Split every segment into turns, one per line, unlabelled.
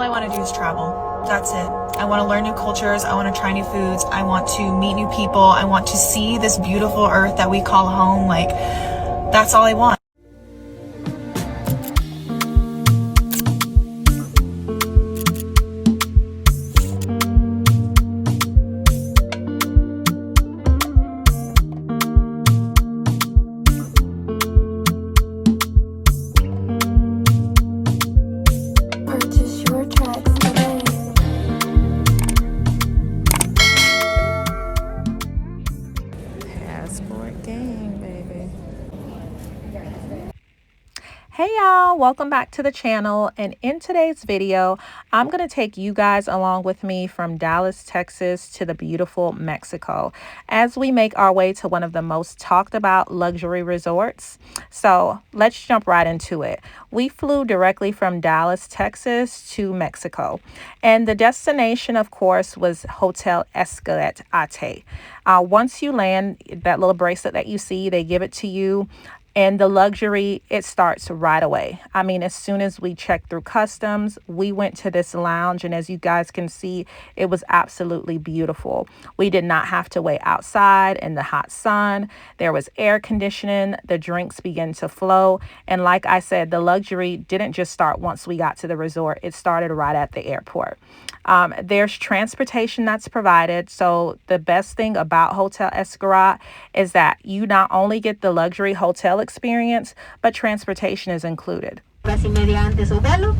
All I want to do is travel. That's it. I want to learn new cultures. I want to try new foods. I want to meet new people. I want to see this beautiful earth that we call home. Like, that's all I want.
Hey y'all, welcome back to the channel, and in today's video I'm going to take you guys along with me from Dallas, Texas to the beautiful Mexico as we make our way to one of the most talked about luxury resorts. So let's jump right into it. We flew directly from Dallas, Texas to Mexico, and the destination of course was Hotel Xcaret Arte. Once you land, that little bracelet that you see, they give it to you. And the luxury, it starts right away. I mean, as soon as we checked through customs, we went to this lounge. And as you guys can see, it was absolutely beautiful. We did not have to wait outside in the hot sun. There was air conditioning. The drinks began to flow. And like I said, the luxury didn't just start once we got to the resort. It started right at the airport. There's transportation that's provided. So the best thing about Hotel Xcaret is that you not only get the luxury hotel experience, but transportation is included.
Horas y media antes de su vuelo,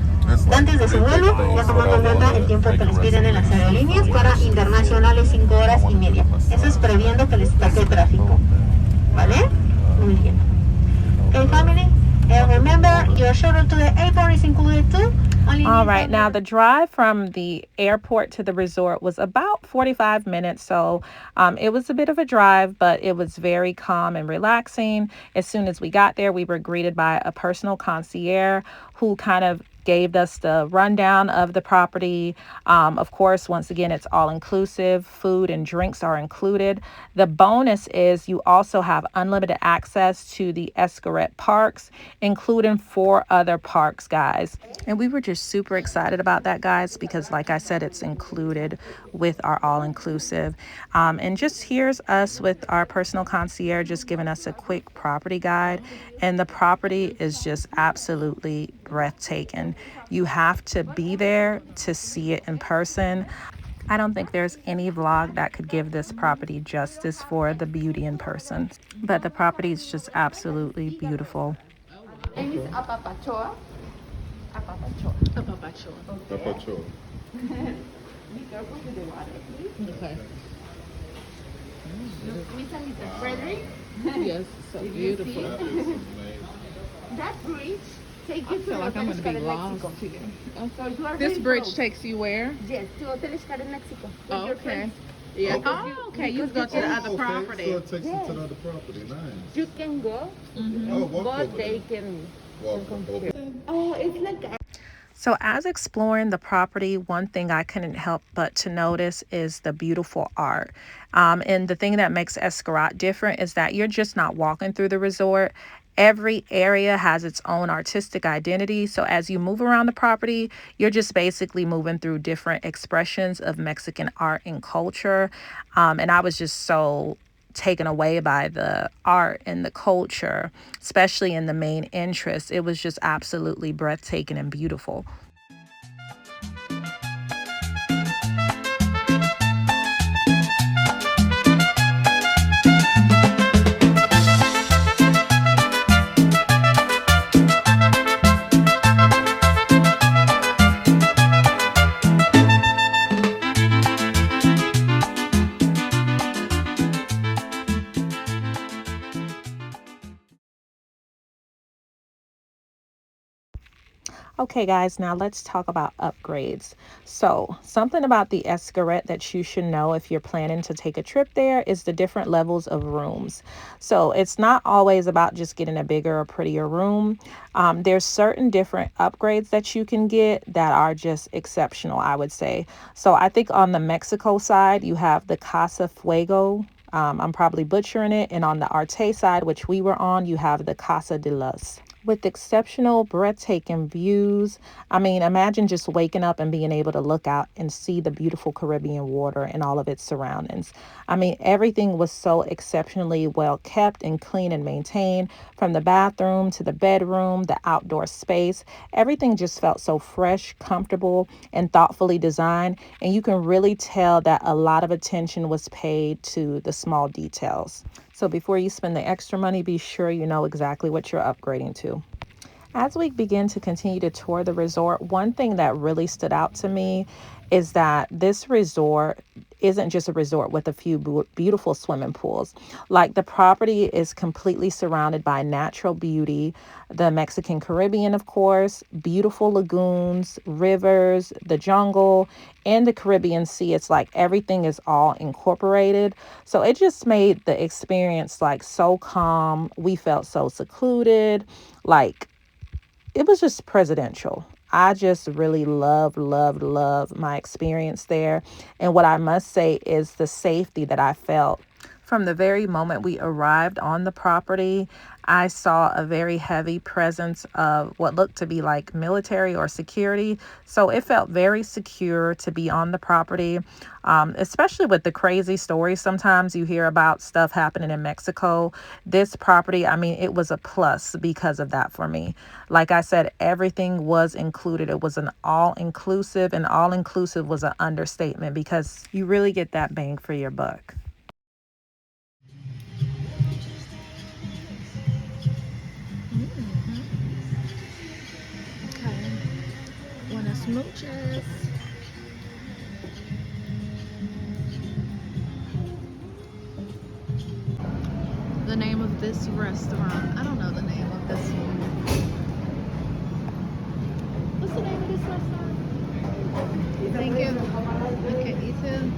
ya tomando en cuenta el tiempo que les piden en las aerolíneas. Para internacionales 5 horas y media. Eso es previendo que les toque tráfico. ¿Vale? Muy bien. Okay, family. Remember, your shuttle to the airport is included too.
All right, now the drive from the airport to the resort was about 45 minutes. So it was a bit of a drive, but it was very calm and relaxing. As soon as we got there, we were greeted by a personal concierge who kind of gave us the rundown of the property. Of course, once again, it's all inclusive. Food and drinks are included. The bonus is you also have unlimited access to the Xcaret parks, including 4 other parks, guys. And we were just super excited about that, guys, because like I said, it's included with our all-inclusive. And just here's us with our personal concierge just giving us a quick property guide. And the property is just absolutely breathtaking. You have to be there to see it in person. I don't think there's any vlog that could give this property justice for the beauty in person. But the property is just absolutely beautiful.
And it's Apapachoa.
Apapachoa.
Be careful with the water, please.
Okay.
Recently, the Frederick.
Yes, so beautiful. That is amazing.
That bridge takes you
I
to
feel like I'm
Hotel
going to be
Xcaret
lost
Mexico.
here.
So you are
This
very
bridge
close.
takes you where?
Yes, to Hotel Xcaret Mexico. With
Oh,
your
okay.
friends.
Yeah.
Because
Oh, okay. You go to the other property.
So it takes
Yes.
you to the other property. Nice.
You can go,
Oh, walk
but
over
they
there.
can
Walk
come
over
here. Oh, it's like
So as exploring the property, one thing I couldn't help but to notice is the beautiful art. And the thing that makes Xcaret different is that you're just not walking through the resort. Every area has its own artistic identity. So as you move around the property, you're just basically moving through different expressions of Mexican art and culture. And I was just so taken away by the art and the culture, especially in the main entrance. It was just absolutely breathtaking and beautiful. Okay, guys, now let's talk about upgrades. So something about the Xcaret that you should know if you're planning to take a trip there is the different levels of rooms. So it's not always about just getting a bigger or prettier room. There's certain different upgrades that you can get that are just exceptional, I would say. So I think on the Mexico side, you have the Casa Fuego. I'm probably butchering it. And on the Arte side, which we were on, you have the Casa de Luz. with exceptional, breathtaking views. I mean, imagine just waking up and being able to look out and see the beautiful Caribbean water and all of its surroundings. I mean, everything was so exceptionally well kept and clean and maintained, from the bathroom to the bedroom, the outdoor space. Everything just felt so fresh, comfortable, and thoughtfully designed. And you can really tell that a lot of attention was paid to the small details. So before you spend the extra money, be sure you know exactly what you're upgrading to. As we begin to continue to tour the resort, one thing that really stood out to me is that this resort isn't just a resort with a few beautiful swimming pools. Like, the property is completely surrounded by natural beauty, the Mexican Caribbean, of course, beautiful lagoons, rivers, the jungle, and the Caribbean Sea. It's like everything is all incorporated. So it just made the experience like so calm. We felt so secluded. Like, it was just presidential. I just really loved my experience there. And what I must say is the safety that I felt. From the very moment we arrived on the property, I saw a very heavy presence of what looked to be like military or security. So it felt very secure to be on the property, especially with the crazy stories sometimes you hear about stuff happening in Mexico. This property, I mean, it was a plus because of that for me. Like I said, everything was included. It was an all-inclusive, and all-inclusive was an understatement because you really get that bang for your buck. Buenas noches.
The name of this restaurant. I don't know the name of this one. What's the name of this restaurant? Thank you. Okay, you too.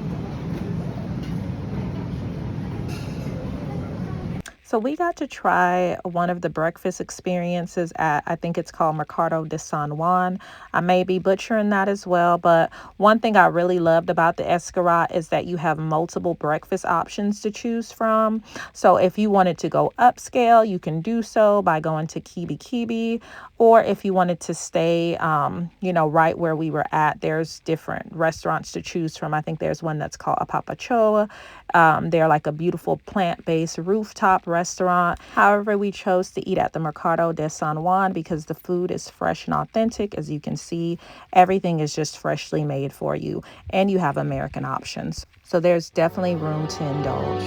So we got to try one of the breakfast experiences at, I think it's called Mercado de San Juan. I may be butchering that as well, but one thing I really loved about the Xcaret is that you have multiple breakfast options to choose from. So if you wanted to go upscale, you can do so by going to Kibi Kibi, or if you wanted to stay, right where we were at, there's different restaurants to choose from. I think there's one that's called Apapachoa. They're like a beautiful plant-based rooftop restaurant. However, we chose to eat at the Mercado de San Juan because the food is fresh and authentic. As you can see, everything is just freshly made for you, and you have American options. So there's definitely room to indulge.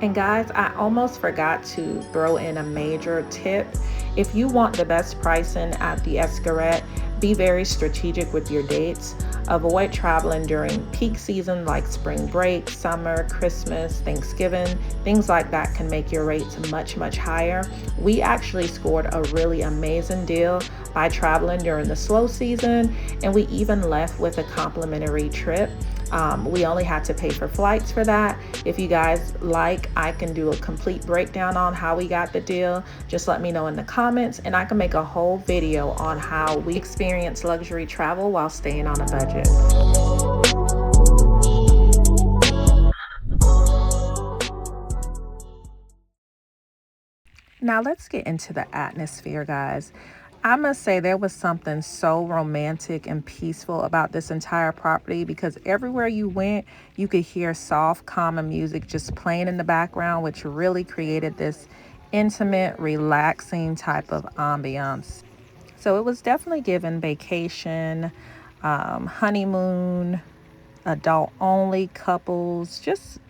And guys, I almost forgot to throw in a major tip. If you want the best pricing at the Xcaret, be very strategic with your dates. Avoid traveling during peak season like spring break, summer, Christmas, Thanksgiving. Things like that can make your rates much, much higher. We actually scored a really amazing deal by traveling during the slow season, and we even left with a complimentary trip. We only had to pay for flights for that. If you guys like, I can do a complete breakdown on how we got the deal. Just let me know in the comments, and I can make a whole video on how we experience luxury travel while staying on a budget. Now let's get into the atmosphere, guys. I must say there was something so romantic and peaceful about this entire property because everywhere you went, you could hear soft, calming music just playing in the background, which really created this intimate, relaxing type of ambiance. So it was definitely given vacation, honeymoon, adult only, couples, just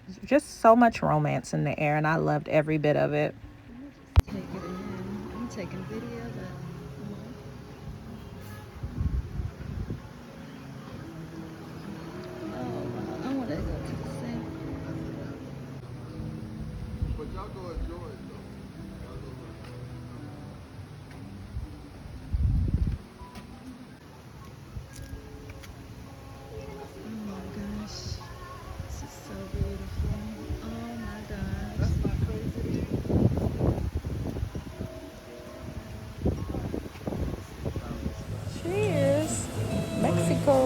so much romance in the air, and I loved every bit of it.
Take it in. I'm taking video, but I want to go to the same.
But y'all go enjoy it though.
Oh my gosh, this is so beautiful. Oh my gosh. That's my crazy.
Cheers, Mexico.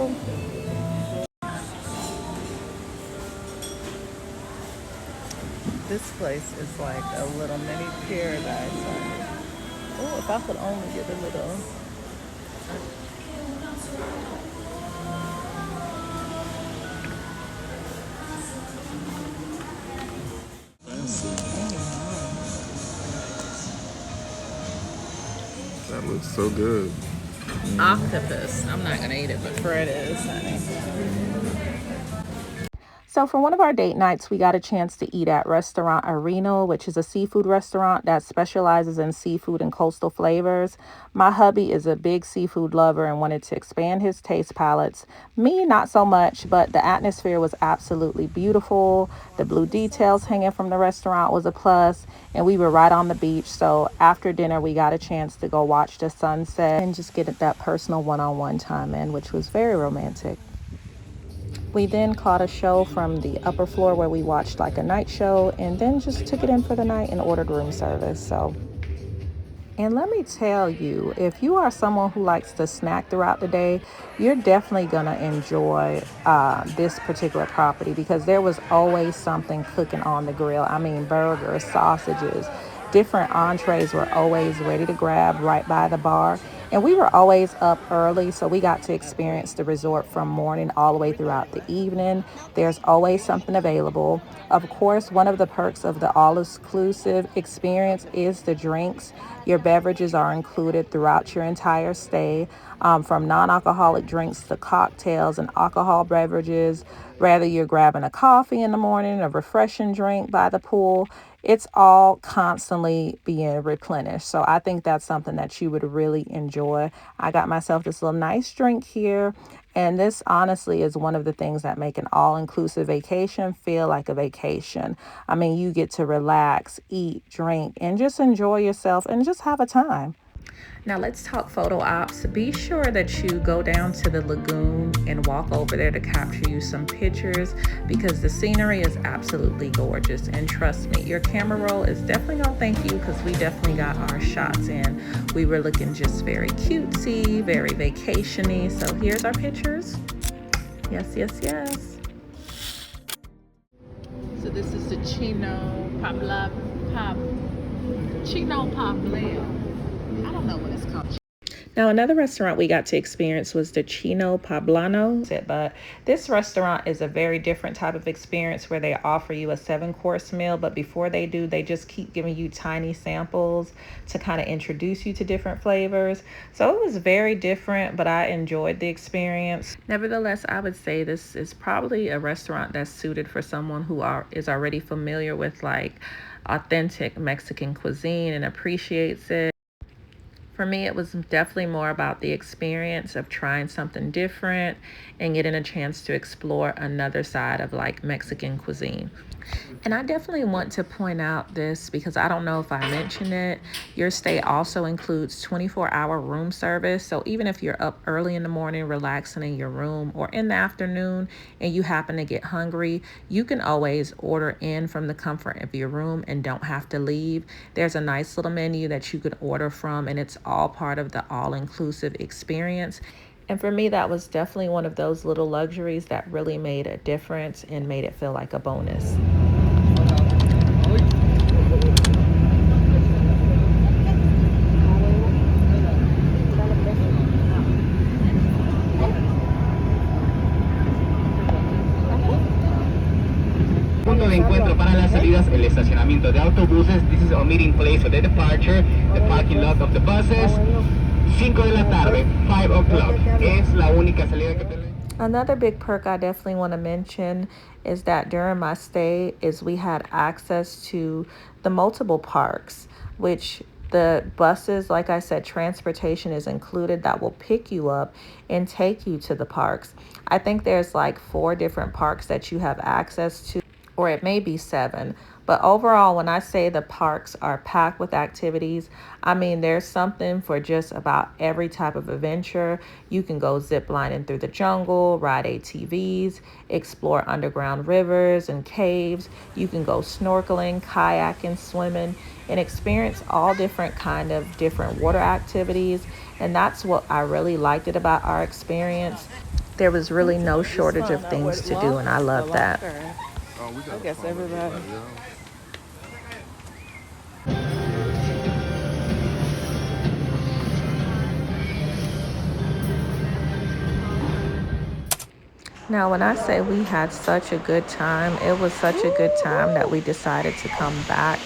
This place is like a little mini paradise. Oh, if I could only get a little.
That looks so good.
Octopus. I'm not gonna eat it, but Fred is, honey. So for one of our date nights, we got a chance to eat at Restaurant Arena, which is a seafood restaurant that specializes in seafood and coastal flavors. My hubby is a big seafood lover and wanted to expand his taste palettes. Me, not so much, but the atmosphere was absolutely beautiful. The blue details hanging from the restaurant was a plus, and we were right on the beach. So after dinner, we got a chance to go watch the sunset and just get that personal one-on-one time in, which was very romantic. We then caught a show from the upper floor where we watched like a night show and then just took it in for the night and ordered room service. And let me tell you, if you are someone who likes to snack throughout the day, you're definitely going to enjoy this particular property because there was always something cooking on the grill. I mean, burgers, sausages, different entrees were always ready to grab right by the bar. And we were always up early, so we got to experience the resort from morning all the way throughout the evening. There's always something available. Of course, one of the perks of the all-inclusive experience is the drinks. Your beverages are included throughout your entire stay, from non-alcoholic drinks to cocktails and alcohol beverages. Whether you're grabbing a coffee in the morning, a refreshing drink by the pool, it's all constantly being replenished. So I think that's something that you would really enjoy. I got myself this little nice drink here. And this honestly is one of the things that make an all-inclusive vacation feel like a vacation. I mean, you get to relax, eat, drink, and just enjoy yourself and just have a time. Now let's talk photo ops. Be sure that you go down to the lagoon and walk over there to capture you some pictures because the scenery is absolutely gorgeous. And trust me, your camera roll is definitely gonna thank you because we definitely got our shots in. We were looking just very cutesy, very vacation-y. So here's our pictures. Yes, yes, yes.
So this is the Chino Poblano. I don't know what it's called.
Now, another restaurant we got to experience was the Chino Poblano. But this restaurant is a very different type of experience where they offer you a 7-course meal. But before they do, they just keep giving you tiny samples to kind of introduce you to different flavors. So it was very different, but I enjoyed the experience. Nevertheless, I would say this is probably a restaurant that's suited for someone who is already familiar with like authentic Mexican cuisine and appreciates it. For me, it was definitely more about the experience of trying something different and getting a chance to explore another side of like Mexican cuisine. And I definitely want to point out this because I don't know if I mentioned it. Your stay also includes 24-hour room service. So even if you're up early in the morning relaxing in your room or in the afternoon and you happen to get hungry, you can always order in from the comfort of your room and don't have to leave. There's a nice little menu that you could order from and it's all part of the all-inclusive experience. And for me, that was definitely one of those little luxuries that really made a difference and made it feel like a bonus.
Punto de encuentro para las salidas, el estacionamiento de autobuses. This is our meeting place for the departure, the parking lot of the buses. 5 de la tarde, 5 o'clock. Es la única salida que tenemos.
Another big perk I definitely want to mention is that during my stay we had access to the multiple parks, which the buses, like I said, transportation is included that will pick you up and take you to the parks. I think there's like 4 different parks that you have access to, or it may be 7. But overall, when I say the parks are packed with activities, I mean, there's something for just about every type of adventure. You can go zip lining through the jungle, ride ATVs, explore underground rivers and caves. You can go snorkeling, kayaking, swimming, and experience all different water activities. And that's what I really liked about our experience. There was really no shortage of things to do, and I love that.
Oh, we got
I guess everybody.
Now, when I say we had such a good time, it was such a good time that we decided to come back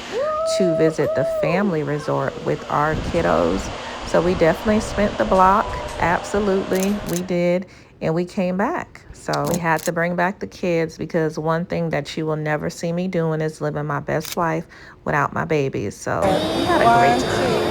to visit the family resort with our kiddos. So we definitely spent the block. Absolutely, we did. And we came back. So we had to bring back the kids because one thing that you will never see me doing is living my best life without my babies. So we had a great time.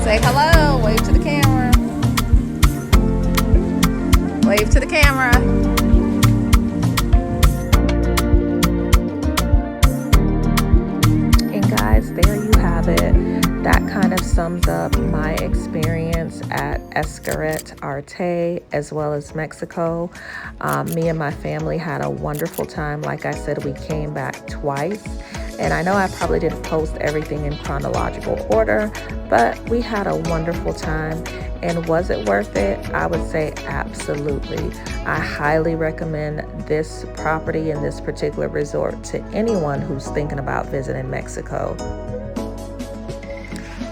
Say hello, wave to the camera. Wave to the camera. And guys, there you have it. That kind of sums up my experience at Xcaret Arte as well as Mexico. Me and my family had a wonderful time. Like I said, we came back twice. And I know I probably didn't post everything in chronological order, but we had a wonderful time. And was it worth it? I would say absolutely. I highly recommend this property and this particular resort to anyone who's thinking about visiting Mexico.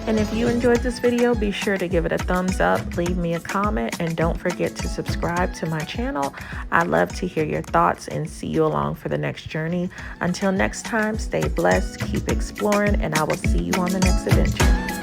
And if you enjoyed this video, be sure to give it a thumbs up, leave me a comment, and don't forget to subscribe to my channel. I'd love to hear your thoughts and see you along for the next journey. Until next time, stay blessed, keep exploring, and I will see you on the next adventure.